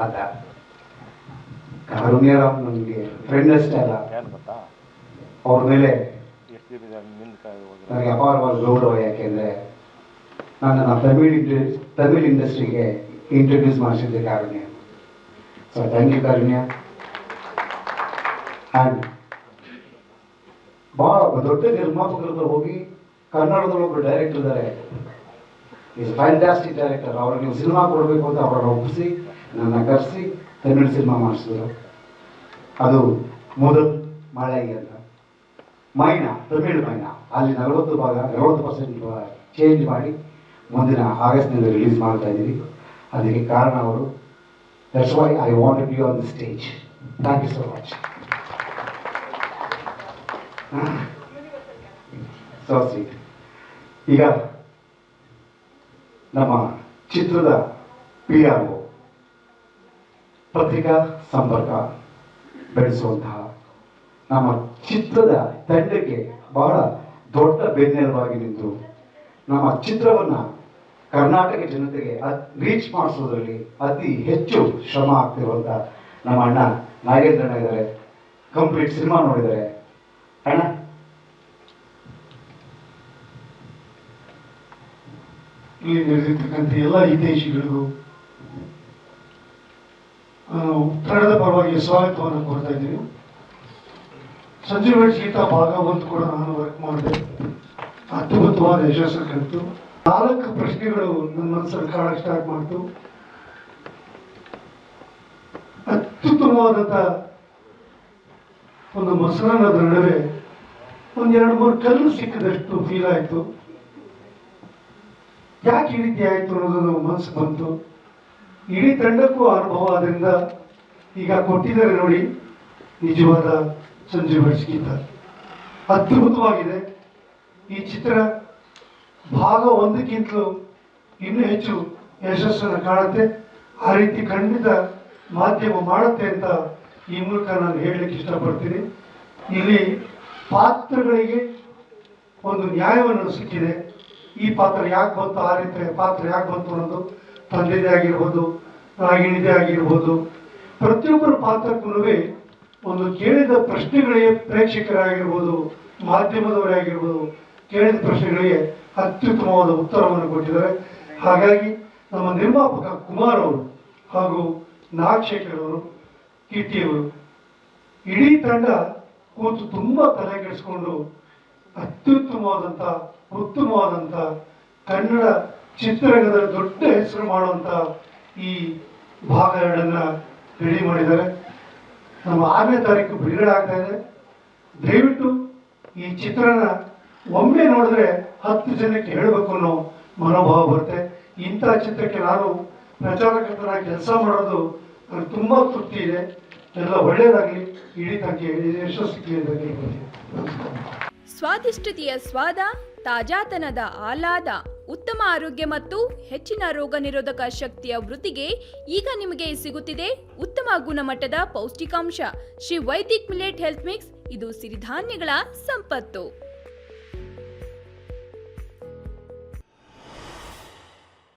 ಆತ ಕಾರುಣ್ಯರಾಮ್ ನನಗೆ ಫ್ರೆಂಡ್ ಅಷ್ಟೇ ಅಲ್ಲ, ಅವ್ರ ಮೇಲೆ ನನಗೆ ಅಪಾರವಾದ ಗೌರವ. ಯಾಕೆಂದರೆ ನನ್ನನ್ನು ತಮಿಳ್ ಇಂಡಸ್ಟ್ರಿಗೆ ಇಂಟ್ರೊಡ್ಯೂಸ್ ಮಾಡಿಸಿದ್ದೆ Karunya. So thank you Karunya. And ಭಾಳ ದೊಡ್ಡ ನಿರ್ಮಾಪಕರ ಹತ್ರ ಹೋಗಿ ಕನ್ನಡದಲ್ಲಿ ಒಬ್ಬರು ಡೈರೆಕ್ಟರ್ ಇದ್ದಾರೆ, ಈಸ್ ಫ್ಯಾಂಟಾಸ್ಟಿಕ್ ಡೈರೆಕ್ಟರ್, ಅವ್ರಿಗೆ ನೀವು ಸಿನಿಮಾ ಕೊಡಬೇಕು ಅಂತ ಅವರನ್ನು ಒಪ್ಪಿಸಿ ನನ್ನ ಕರೆಸಿ ತಮಿಳ್ ಸಿನಿಮಾ ಮಾಡಿಸಿದ್ರು. ಅದು ಮೊದಲು ಮಳೈ ಅಂತ ಮೈನಾ, ತಮಿಳ್ ಮೈನಾ. ಅಲ್ಲಿ 40% ಚೇಂಜ್ ಮಾಡಿ ಮುಂದಿನ ಆಗಸ್ಟ್ನಲ್ಲಿ ರಿಲೀಸ್ ಮಾಡ್ತಾ ಇದ್ದೀವಿ. ಅದಕ್ಕೆ ಕಾರಣ ಅವರು. That's why I wanted you on the stage. Thank you so much. So sweet. ಈಗ ನಮ್ಮ ಚಿತ್ರದ PRO ಪತ್ರಿಕಾ ಸಂಪರ್ಕ ಬೆಳೆಸುವಂತಹ ನಮ್ಮ ಚಿತ್ರದ ತಂಡಕ್ಕೆ ಬಹಳ ದೊಡ್ಡ ಬೆನ್ನೆಲುಬಾಗಿ ನಿಂತು ನಮ್ಮ ಚಿತ್ರವನ್ನು ಕರ್ನಾಟಕ ಜನತೆಗೆ ರೀಚ್ ಮಾಡಿಸೋದ್ರಲ್ಲಿ ಅತಿ ಹೆಚ್ಚು ಶ್ರಮ ಆಗ್ತಿರುವಂಥ ನಮ್ಮ ಅಣ್ಣ ನಾಗೇಂದ್ರಣ್ಣ ಇದ್ದಾರೆ. ಕಂಪ್ಲೀಟ್ ಸಿನಿಮಾ ನೋಡಿದ್ದಾರೆ ಅಣ್ಣ. ಇಲ್ಲಿ ನಡೆದಿರ್ತಕ್ಕಂಥ ಎಲ್ಲ ಹಿತೈಷಿಗಳಿಗೂ ತಂಡದ ಪರವಾಗಿ ಸ್ವಾಗತವನ್ನು ಕೊಡ್ತಾ ಇದ್ದೀವಿ. ಸಂಜೀವ್ ಗೀತ ಭಾಗ 1 ಕೂಡ ನಾನು ವರ್ಕ್ ಮಾಡಿದೆ, ಅದ್ಭುತವಾದ ಯಶಸ್ಸು ಕಂಡು 4 ಪ್ರಶ್ನೆಗಳು ನನ್ನ ಮನಸ್ಸಲ್ಲಿ ಕಾಡಕ್ಕೆ ಸ್ಟಾರ್ಟ್ ಮಾಡ್ತು. ಅತ್ಯುತ್ತಮವಾದಂಥ ಒಂದು ಮೊಸರನ್ನದ ನಡುವೆ 1-2-3 ಕಲ್ಲು ಸಿಕ್ಕಿದಷ್ಟು ಫೀಲ್ ಆಯಿತು. ಯಾಕೆ ಈ ರೀತಿ ಆಯಿತು ಅನ್ನೋದು ಮನಸ್ಸು ಬಂತು. ಇಡೀ ತಂಡಕ್ಕೂ ಅನುಭವ ಆದ್ರಿಂದ ಈಗ ಕೊಟ್ಟಿದ್ದಾರೆ ನೋಡಿ, ನಿಜವಾದ ಸಂಜೀವ್ ಗೀತ ಅದ್ಭುತವಾಗಿದೆ. ಈ ಚಿತ್ರ ಭಾಗ 1ಕ್ಕಿಂತಲೂ ಇನ್ನೂ ಹೆಚ್ಚು ಯಶಸ್ಸನ್ನು ಕಾಣುತ್ತೆ. ಆ ರೀತಿ ಖಂಡಿತ ಮಾಧ್ಯಮ ಮಾಡುತ್ತೆ ಅಂತ ಈ ಮೂಲಕ ನಾನು ಹೇಳಲಿಕ್ಕೆ ಇಷ್ಟಪಡ್ತೀನಿ. ಇಲ್ಲಿ ಪಾತ್ರಗಳಿಗೆ ಒಂದು ನ್ಯಾಯವನ್ನು ಸಿಕ್ಕಿದೆ. ಈ ಪಾತ್ರ ಯಾಕೆ ಬಂತು, ಆ ರೀತಿ ಪಾತ್ರ ಯಾಕೆ ಬಂತು ಅನ್ನೋದು ತಂದೆದೇ ಆಗಿರ್ಬೋದು, ರಾಗಿಣಿದೇ ಆಗಿರ್ಬೋದು, ಪ್ರತಿಯೊಬ್ಬರ ಪಾತ್ರಕ್ಕೂ ಒಂದು ಕೇಳಿದ ಪ್ರಶ್ನೆಗಳಿಗೆ ಪ್ರೇಕ್ಷಕರಾಗಿರ್ಬೋದು, ಮಾಧ್ಯಮದವರೇ ಆಗಿರ್ಬೋದು, ಕೇಳಿದ ಪ್ರಶ್ನೆಗಳಿಗೆ ಅತ್ಯುತ್ತಮವಾದ ಉತ್ತರವನ್ನು ಕೊಟ್ಟಿದ್ದಾರೆ. ಹಾಗಾಗಿ ನಮ್ಮ ನಿರ್ಮಾಪಕ ಕುಮಾರ್ ಅವರು ಹಾಗೂ ನಾಗಶೇಖರ್ ಅವರು, ಕಿಟ್ಟಿಯವರು, ಇಡೀ ತಂಡ ಕೂತು ತುಂಬ ತಲೆ ಕೆಡಿಸ್ಕೊಂಡು ಅತ್ಯುತ್ತಮವಾದಂಥ ಉತ್ತಮವಾದಂಥ ಕನ್ನಡ ಚಿತ್ರರಂಗದಲ್ಲಿ ದೊಡ್ಡ ಹೆಸರು ಮಾಡುವಂಥ ಈ ಭಾಗ 2 ರೆಡಿ ಮಾಡಿದ್ದಾರೆ. ನಮ್ಮ 6ನೇ ತಾರೀಕು ಬಿಡುಗಡೆ ಆಗ್ತಾ ಇದೆ. ದಯವಿಟ್ಟು ಈ ಚಿತ್ರನ ಒಮ್ಮೆ ನೋಡಿದ್ರೆ 10 ಜನಕ್ಕೆ ಹೇಳಬೇಕು ಅನ್ನೋ ಮನೋಭಾವ ಬರುತ್ತೆ. ಇಂಥ ಚಿತ್ರಕ್ಕೆ ನಾನು ಪ್ರಚಾರಕರ್ತನಾಗಿ ಕೆಲಸ ಮಾಡೋದು ನನಗೆ ತುಂಬ ತೃಪ್ತಿ ಇದೆ. ಎಲ್ಲ ಒಳ್ಳೆಯದಾಗಲಿ, ಇಡೀ ತನಕ ಯಶಸ್ವಿ ಅಂತ ಕೇಳ್ಕೊಳ್ತೀನಿ. ಸ್ವಾದಿಷ್ಟತೆಯ ಸ್ವಾದ, ತಾಜಾತನದ ಆಹ್ಲಾದ, ಉತ್ತಮ ಆರೋಗ್ಯ ಮತ್ತು ಹೆಚ್ಚಿನ ರೋಗ ನಿರೋಧಕ ಶಕ್ತಿಯ ವೃದ್ಧಿಗೆ ಈಗ ನಿಮಗೆ ಸಿಗುತ್ತಿದೆ ಉತ್ತಮ ಗುಣಮಟ್ಟದ ಪೌಷ್ಟಿಕಾಂಶ Shri Vaidik millet health mix. ಇದು ಸಿರಿಧಾನ್ಯಗಳ ಸಂಪತ್ತು.